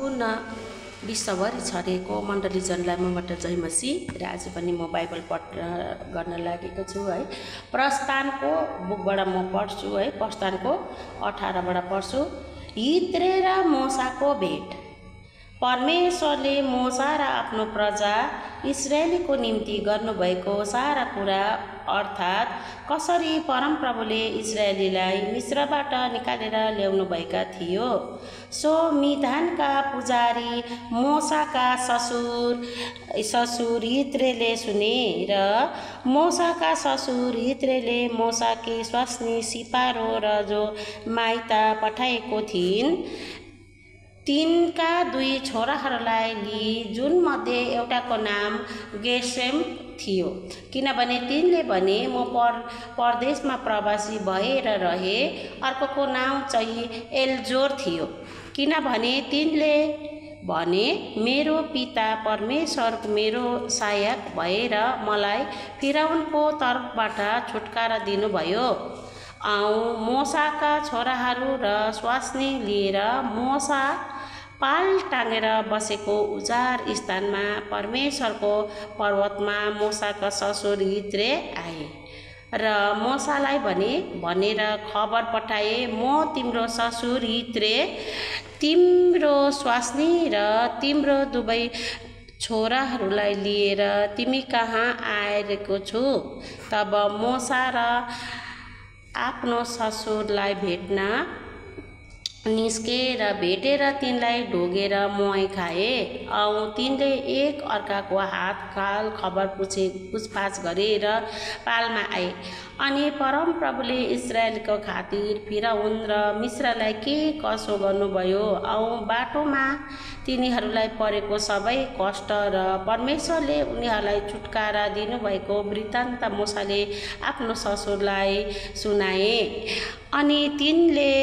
सम्पूर्ण विश्वभरि छरिएको मण्डलीजनलाई मबाट जय मसी। र आज पनि म बाइबल पढ्न गर्न लागेको छु है। प्रस्थानको बुकबाट म पढ्छु है। प्रस्थानको 18बाट पढ्छु। हित्रे र मोसाको भेट। परमेश्वरले मोसा र आफ्नो प्रजा इस्राएलीको निम्ति गर्नुभएको सारा कुरा अर्थात् कसरी परमप्रभुले इस्राएलीलाई मिस्रबाट निकालेर ल्याउनुभएका थियो, सो मिधानका पुजारी मोसाका ससुर हित्रेले सुने र मोसाका ससुर हित्रेले मोसाकी स्वास्नी सिपारो र जो माइता पठाएको थिइन् तिनका 2 छोराहरूलाई लिई, जुन मध्ये एउटाको नाम गेर्शम थियो, किनभने तिनले भने म परदेशमा प्रवासी भएर रहे। अर्कोको नाम चाहिँ एल्जोर थियो, किनभने तिनले भने मेरो पिता परमेश्वर मेरो सहायक भएर मलाई फिरौनको तर्फबाट छुटकारा दिनुभयो। मोसाका छोराहरू र स्वास्नी लिएर मोसा पाल टाँगेर बसेको उजार स्थानमा परमेश्वरको पर्वतमा मोसाका ससुर हित्रे आए र मोसालाई भनेर खबर पठाए, म तिम्रो ससुर हित्रे, तिम्रो स्वास्नी र तिम्रो 2 छोराहरूलाई लिएर तिमी कहाँ आएको छु। तब मोसा र आफ्नो ससुरलाई भेट्न निस्के र भेटेर तिनलाई ढोगेर मोही खाए। तिनले एक अर्काको हात खाल खबर पुछपाछ गरेर पालमा आए। अनि परमप्रभुले इस्राएलको खातिर फिरौन र मिस्रलाई के कसो गर्नुभयो बाटोमा तिनीहरूलाई परेको सबै कष्ट र परमेश्वरले उनीहरूलाई छुटकारा दिनुभएको वृत्तान्त मोसाले आफ्नो ससुरलाई सुनाए। अनि तिनले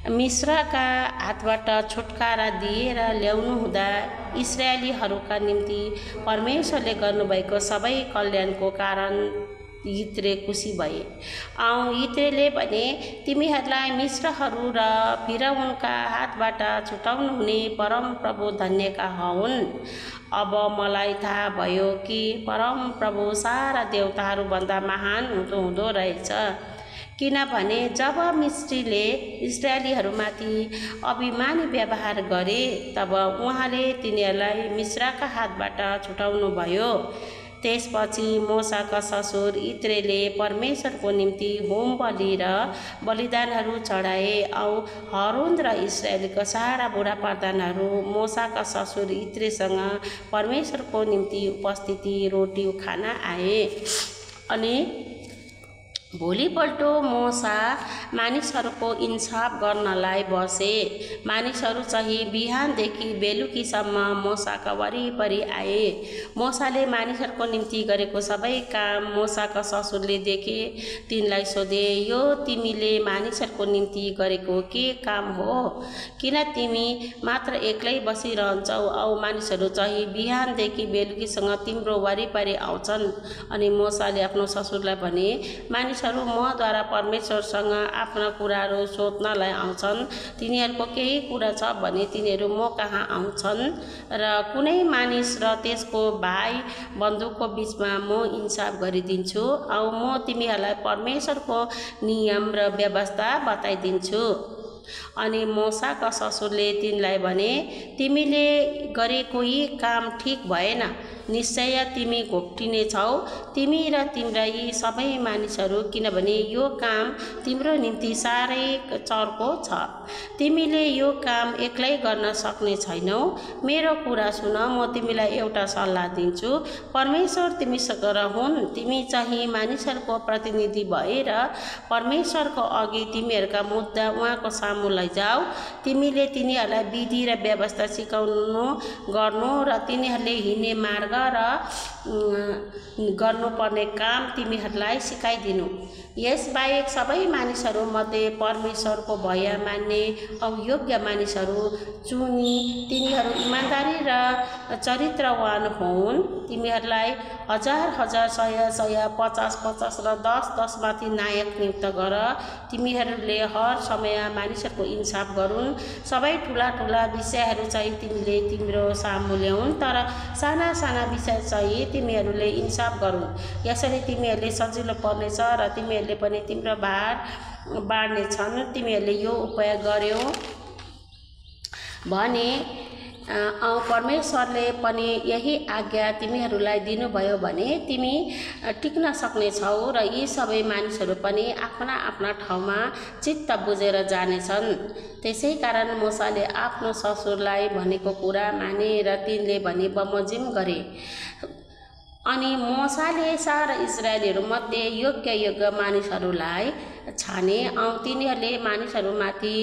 मिस्रका हातबाट छुटकारा दिएर ल्याउनु हुँदा इस्राएलीहरूका निम्ति परमेश्वरले गर्नुभएको सबै कल्याणको कारण हित्रे खुसी भए। हित्रेले भने, तिमीहरूलाई मिस्रहरू र फिरौनका हातबाट छुटाउनु हुने परमप्रभु धन्यका हुन्। अब मलाई थाहा भयो कि परमप्रभु सारा देवताहरूभन्दा महान हुँदो रहेछ, किनभने जब मिस्रीले इस्राएलीहरूमाथि अभिमानी व्यवहार गरे तब उहाँले तिनीहरूलाई मिस्रका हातबाट छुटाउनु भयो। त्यसपछि मोसाका ससुर हित्रेले परमेश्वरको निम्ति होम बलि र बलिदानहरू चढाए। हरोन र इस्राएलका सारा बुढा प्रधानहरू मोसाका ससुर हित्रेसँग परमेश्वरको निम्ति उपस्थिति रोटी खान आए। अनि भोलिपल्ट मोसा मानिसहरूको इन्साफ गर्नलाई बसे। मानिसहरू चाहिँ बिहानदेखि बेलुकीसम्म मोसाका वरिपरि आए। मोसाले मानिसहरूको निम्ति गरेको सबै काम मोसाका ससुरले देखे। तिनलाई सोधे, यो तिमीले मानिसहरूको निम्ति गरेको के काम हो? किन तिमी मात्र एक्लै बसिरहन्छौ मानिसहरू चाहिँ बिहानदेखि बेलुकीसँग तिम्रो वरिपरि आउँछन्? अनि मोसाले आफ्नो ससुरलाई भने, मानिसहरू मद्वारा परमेश्वरसँग आफ्ना कुराहरू सोध्नलाई आउँछन्। तिनीहरूको केही कुरा छ भने तिनीहरू म कहाँ आउँछन् र कुनै मानिस र त्यसको भाइ बन्धुको बीचमा म इन्साफ गरिदिन्छु। म तिमीहरूलाई परमेश्वरको नियम र व्यवस्था बताइदिन्छु। अनि मोसाका ससुरले तिनलाई भने, तिमीले गरेको यी काम ठिक भएन। निश्चय तिमी घोप्टिने छौ, तिमी र तिम्रा यी सबै मानिसहरू, किनभने यो काम तिम्रो निम्ति साह्रै चर्को छ। तिमीले यो काम एक्लै गर्न सक्ने छैनौ। मेरो कुरा सुन, म तिमीलाई एउटा सल्लाह दिन्छु। परमेश्वर तिमीसँग रहन्। तिमी चाहिँ मानिसहरूको प्रतिनिधि भएर परमेश्वरको अघि तिमीहरूका मुद्दा उहाँको सामु लैजाऊ। तिमीले तिनीहरूलाई विधि र व्यवस्था सिकाउनु गर्नु र तिनीहरूले हिँड्ने मार्ग र गर्नुपर्ने काम तिमीहरूलाई सिकाइदिनु। यसबाहेक सबै मानिसहरूमध्ये परमेश्वरको भय मान्ने औ योग्य मानिसहरू चुनी तिनीहरू इमान्दारी र चरित्रवान हुन्। तिमीहरूलाई हजार हजार सय 50 र 10 माथि नायक नियुक्त गर। तिमीहरूले हर समय मानिसहरूको इन्साफ गरून्। सबै ठुला ठुला विषयहरू चाहिँ तिमीले तिम्रो सामु ल्याउन्, तर साना साना विषय चाहिँ तिमीहरूले इन्साफ गरून्। यसरी तिमीहरूले सजिलो पर्नेछ र तिमीहरूले पनि तिम्रो भार बाँड्नेछन्। तिमीहरूले यो उपाय गर्यौ भने परमेश्वरले पनि यही आज्ञा तिमीहरूलाई दिनुभयो भने तिमी टिक्न सक्नेछौ र यी सबै मानिसहरू पनि आफ्ना आफ्ना ठाउँमा चित्त बुझेर जानेछन्। त्यसै कारण मोसाले आफ्नो ससुरलाई भनेको कुरा माने र तिनले भने बमोजिम गरे। अनि मोसाले सारा इजरायलीहरूमध्ये योग्य मानिसहरूलाई छाने औ तिनीहरूले मानिसहरूमाथि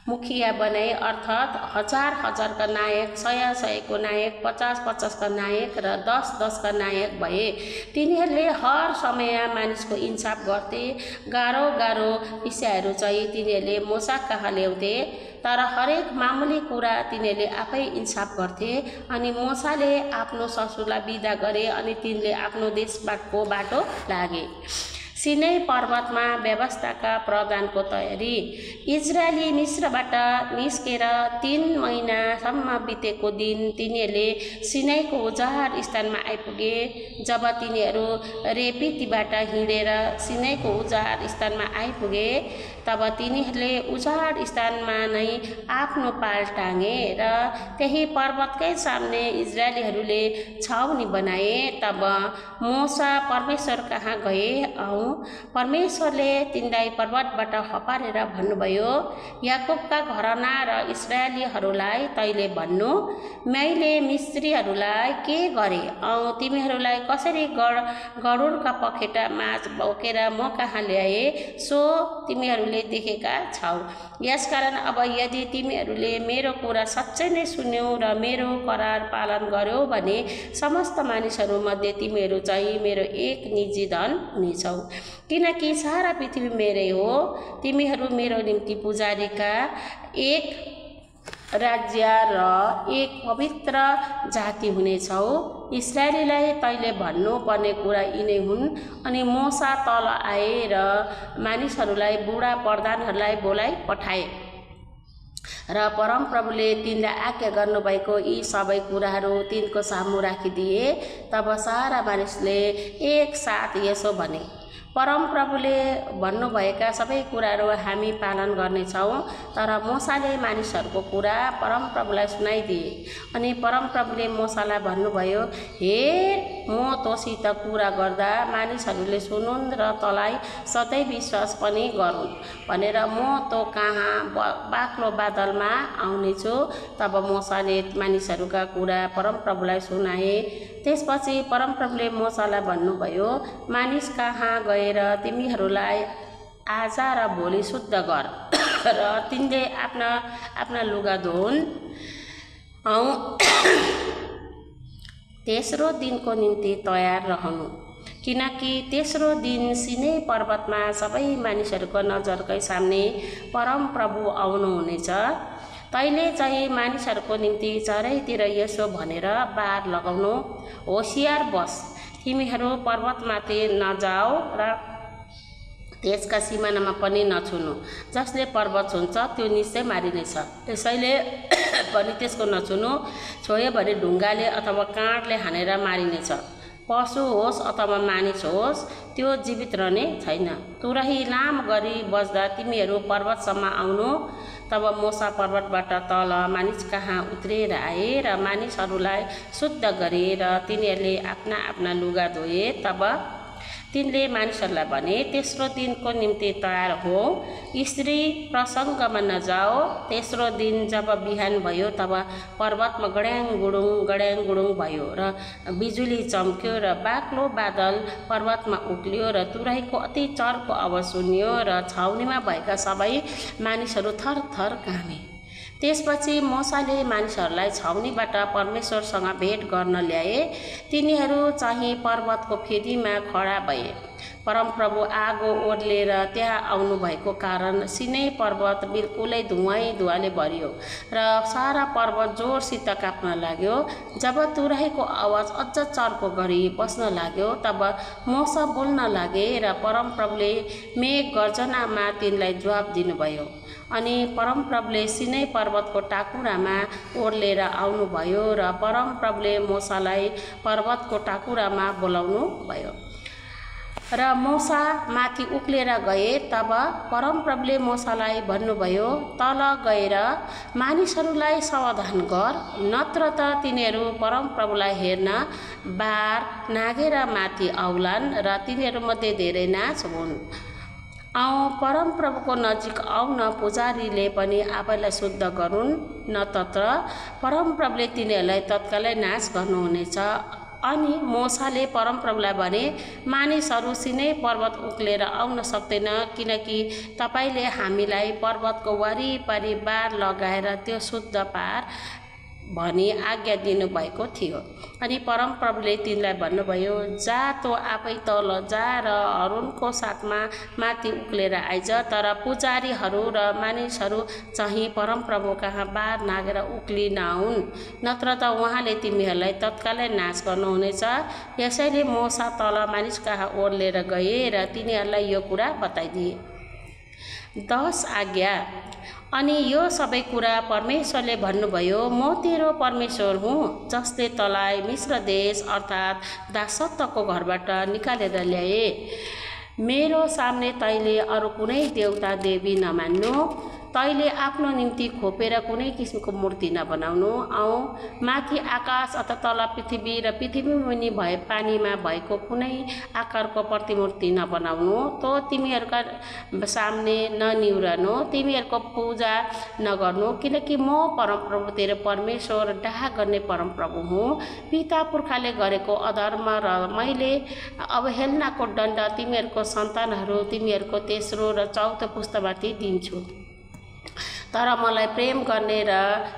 मुखिया बनाए अर्थात् हजार का नायक, 100 को नायक, 50 का नायक र 10 का नायक भए। तिनीहरूले हर समय मानिसको इन्साफ गर्थे। गाह्रो विषयहरू चाहिँ तिनीहरूले मोसा कहाँ ल्याउँथे, तर हरेक मामुली कुरा तिनीहरूले आफै इन्साफ गर्थे। अनि मोसाले आफ्नो ससुरलाई बिदा गरे अनि तिनले आफ्नो देशको बाटो लागे। सिनै पर्वतमा व्यवस्थाका प्रदानको तयारी। इजरायली मिस्रबाट निस्केर 3 महिनासम्म बितेको दिन तिनीहरूले सिनैको उजाड स्थानमा आइपुगे। जब तिनीहरू रेपितीबाट हिँडेर सिनैको उजाड स्थानमा आइपुगे तब तिनीहरूले उजाड स्थानमा नै आफ्नो पाल टाँगे र त्यही पर्वतकै सामने इजरायलीहरूले छाउनी बनाए। तब मोसा परमेश्वर कहाँ गए औ परमेश्वरले तिनलाई पर्वतबाट हपारेर भन्नुभयो, याकोबका घराना र इस्राएलीहरूलाई तैले भन्नु, मैले मिस्रीहरूलाई के गरे औ तिमीहरूलाई कसरी गरुडका पखेटा माझ बोकेर म कहाँ ल्याए सो तिमीहरूले देखेका छौ। यसकारण अब यदि तिमीहरूले मेरो कुरा सच्चै नै सुन्यौ र मेरो करार पालन गर्यौ भने समस्त मानिसहरूमध्ये तिमीहरू चाहिँ मेरो एक निजी धन हुनेछौ। किनकि सारा पृथ्वी मेरै हो। तिमीहरू मेरो निम्ति पुजारीका एक राज्य र एक पवित्र जाति हुनेछौ। इस्राएलीलाई तैले भन्नु पर्ने कुरा यिनै हुन्। अनि मोसा तल आए र मानिसहरूलाई बुढा प्रधानहरूलाई बोलाइ पठाए र परमप्रभुले तिनलाई आज्ञा गर्नुभएको यी सबै कुराहरू तिनको सामु राखिदिए। तब सारा मानिसले एक साथ यसो भने, परमप्रभुले भन्नुभएका सबै कुराहरू हामी पालन गर्नेछौँ। तर मोसाले मानिसहरूको कुरा परमप्रभुलाई सुनाइदिए। अनि परमप्रभुले मोसालाई भन्नुभयो, हेर म तँसित कुरा गर्दा मानिसहरूले सुनुन् र तँलाई सधैँ विश्वास पनि गरून् भनेर म तँ कहाँ बाक्लो बादलमा आउनेछु। तब मोसाले मानिसहरूका कुरा परमप्रभुलाई सुनाए। त्यसपछि परमप्रभुले मोसालाई भन्नुभयो, मानिस कहाँ गएर तिमीहरूलाई आज र भोलि शुद्ध गर र तिनले आफ्ना लुगा धोउन् औ तेस्रो दिनको निम्ति तयार रहनु। किनकि तेस्रो दिन सिनै पर्वतमा सबै मानिसहरूको नजरकै सामने परमप्रभु आउनुहुनेछ। तैले चाहिँ मानिसहरूको निम्ति चारैतिर यसो भनेर बार लगाउनु, होसियार बस, तिमीहरू पर्वतमाथि नजाऊ र त्यसका सिमानामा पनि नछुनु। जसले पर्वत छुन्छ त्यो निश्चय मारिनेछ। त्यसैले पनि त्यसको नछुनु। छोयो भने ढुङ्गाले अथवा काँडले हानेर मारिनेछ। पशु होस् अथवा मानिस होस् त्यो जीवित रहने छैन। तुरही लाम गरी बज्दा तिमीहरू पर्वतसम्म आउनु। तब मोसा पर्वतबाट तल मानिस कहाँ उत्रेर आए र मानिसहरूलाई शुद्ध गरे र तिनीहरूले आफ्ना लुगा धोए। तब तिनले मानिसहरूलाई भने, तेस्रो दिनको निम्ति तयार हो, स्त्री प्रसङ्गमा नजाओ। तेस्रो दिन जब बिहान भयो तब पर्वतमा गड्याङ गुडुङ भयो र बिजुली चम्क्यो र बाक्लो बादल पर्वतमा उक्लियो र तुरहीको अति चर्को आवाज सुनियो र छाउनीमा भएका सबै मानिसहरू थरथर कामे। त्यसपछि मोसाले मानिसहरूलाई छाउनीबाट परमेश्वरसँग भेट गर्न ल्याए। तिनीहरू चाहिँ पर्वतको फेदीमा खडा भए। परमप्रभु आगो ओर्लेर त्यहाँ आउनुभएको कारण सिनै पर्वत बिल्कुलै धुवाले भरियो र सारा पर्वत जोरसित काप्न लाग्यो। जब तुरहीको आवाज अझ चर्को गरी बस्न लाग्यो तब मोसा बोल्न लागे र परमप्रभुले मेघ गर्जनामा तिनलाई जवाब दिनुभयो। अनि परमप्रभुले सिनै पर्वतको टाकुरामा ओर्लेर आउनुभयो र परमप्रभुले मोसालाई पर्वतको टाकुरामा बोलाउनु भयो र मोसा माथि उक्लेर गए। तब परमप्रभुले मोसालाई भन्नुभयो, तल गएर मानिसहरूलाई सावधान गर, नत्र त तिनीहरू परमप्रभुलाई हेर्न बार नागेर माथि आउलान् र तिनीहरूमध्ये धेरै नाश हुन्। परमप्रभुको नजिक आउन पुजारीले पनि आफैलाई शुद्ध गरून्, नत्र परमप्रभुले तिनीहरूलाई तत्कालै नाश गर्नुहुनेछ। अनि मोसाले परमप्रभुलाई भने, मानिसहरू सिनै पर्वत उक्लेर आउन सक्दैन, किनकि तपाईले हामीलाई पर्वतको वरिपरि बार लगाएर त्यो शुद्ध पार भनी आज्ञा दिनुभएको थियो। अनि परमप्रभुले तिनलाई भन्नुभयो, जा तो आफै तल जा र अरुनको साथमा माथि उक्लेर आइज, तर पुजारीहरू र मानिसहरू चाहिँ परमप्रभु कहाँ बार नागेर उक्लिनहुन्, नत्र त उहाँले तिमीहरूलाई तत्कालै नाश गर्नुहुनेछ। यसैले मोसा तल मानिस कहाँ ओर्लेर गए र तिनीहरूलाई यो कुरा बताइदिए। 10 आज्ञा। अनि यो सबै कुरा परमेश्वरले भन्नुभयो, म तेरो परमेश्वर हुँ, जसले तँलाई मिश्र देश अर्थात् दासत्वको घरबाट निकालेर ल्याए। मेरो सामने तैले अरू कुनै देवता देवी नमान्नु, तैले आफ्नो निम्ति खोपेर कुनै किसिमको मूर्ति नबनाउनु, माथि आकाश अथवा तल पृथ्वी र पृथ्वीमुनि भए पानीमा भएको कुनै आकारको प्रतिमूर्ति नबनाउनु, तो तिमीहरूका सामने ननिउरनु, तिमीहरूको पूजा नगर्नु, किनकि म परमप्रभु तेरो परमेश्वर डाह गर्ने परमप्रभु हुँ। पिता पुर्खाले गरेको अधर्म र मैले अवहेलनाको दण्ड तिमीहरूको सन्तानहरू तिमीहरूको तेस्रो र चौथो पुस्तामाथि दिन्छु। तर मलाई प्रेम गर्ने र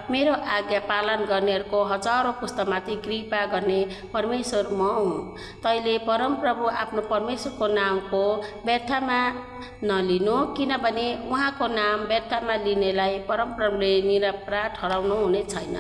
मेरो आज्ञा पालन गर्नेहरूको हजारौं पुस्तामाथि कृपा गर्ने परमेश्वर म हुँ। तैले परमप्रभु आफ्नो परमेश्वरको नामको व्यर्थमा नलिनु, किनभने उहाँको नाम व्यर्थमा लिनेलाई परमप्रभुले निरपराध ठहराउनु हुने छैन।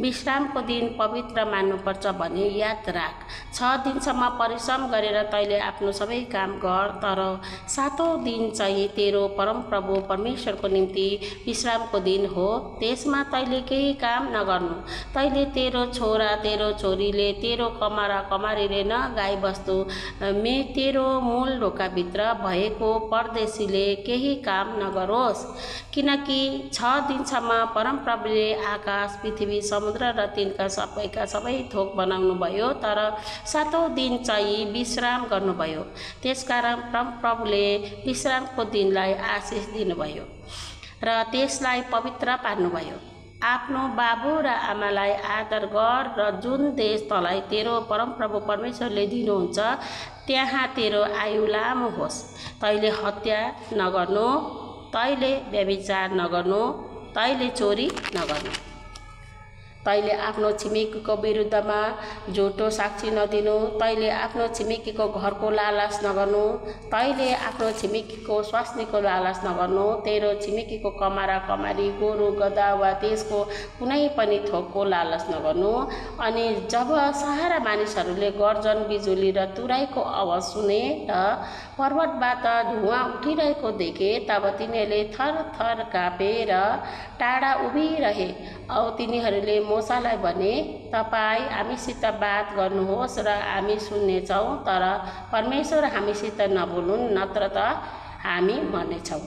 विश्रामको दिन पवित्र मान्नुपर्छ भने याद राख। 6 दिनसम्म परिश्रम गरेर तैले आफ्नो सबै काम गर, तर 7औं दिन चाहिँ तेरो परमप्रभु परमेश्वरको निम्ति विश्रामको दिन हो। त्यसमा तैले केही काम नगर्नु। तैले तेरो छोरा तेरो छोरीले, तेरो कमारा कमारीले न गाई बस्तु तेरो मूल ढोकाभित्र भएको परदेशीले केही काम नगरोस्, किनकि 6 दिनसम्म परमप्रभुले आकाश पृथ्वी समुद्र र तिनका सबै थोक बनाउनु भयो, तर 7औं दिन चाहिँ विश्राम गर्नुभयो। त्यसकारण परमप्रभुले विश्रामको दिनलाई आशिष दिनुभयो र त्यसलाई पवित्र पार्नुभयो। आफ्नो बाबु र आमालाई आदर गर र जुन देश तँलाई तेरो परमप्रभु परमेश्वरले दिनुहुन्छ त्यहाँ तेरो आयु लामो होस्। तैले हत्या नगर्नु, तैले व्यभिचार नगर्नु, तैले चोरी नगर्नु, तैले आफ्नो छिमेकीको विरुद्धमा झुटो साक्षी नदिनु, तैले आफ्नो छिमेकीको घरको लालच नगर्नु, तैले आफ्नो छिमेकीको स्वास्नीको लालच नगर्नु, तेरो छिमेकीको कमारा कमारी गोरु गधा वा त्यसको कुनै पनि थोकको लालच नगर्नु। अनि जब सारा मानिसहरूले गर्जन बिजुली र तुरहीको आवाज सुने र पर्वतबाट धुवाँ उठिरहेको देखे, तब तिनीहरूले थरथर कापेर टाढा उभिरहे। तिनीहरूले मोसालाई भने, तपाईँ हामीसित बात गर्नुहोस् र हामी सुन्नेछौँ, तर परमेश्वर हामीसित नबोल्नुन्, नत्र त हामी मर्नेछौँ।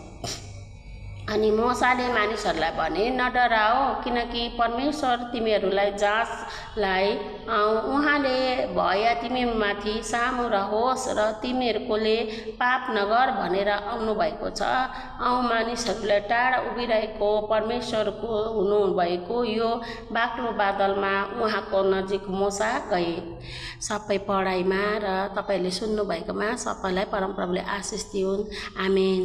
अनि मोसाले मानिसहरूलाई भने, नडराओ, किनकि परमेश्वर तिमीहरूलाई जाँचलाई उहाँले भय तिमीमाथि सामु रहोस् र तिमीहरूकोले पाप नगर भनेर आउनुभएको छ। मानिसहरूलाई टाढा उभिरहेको परमेश्वरको हुनुभएको यो बाक्लो बादलमा उहाँको नजिक मोसा गए। सबै पढाइमा र तपाईँले सुन्नुभएकोमा सबैलाई परमप्रभुले आशिष दिउन्। आमेन।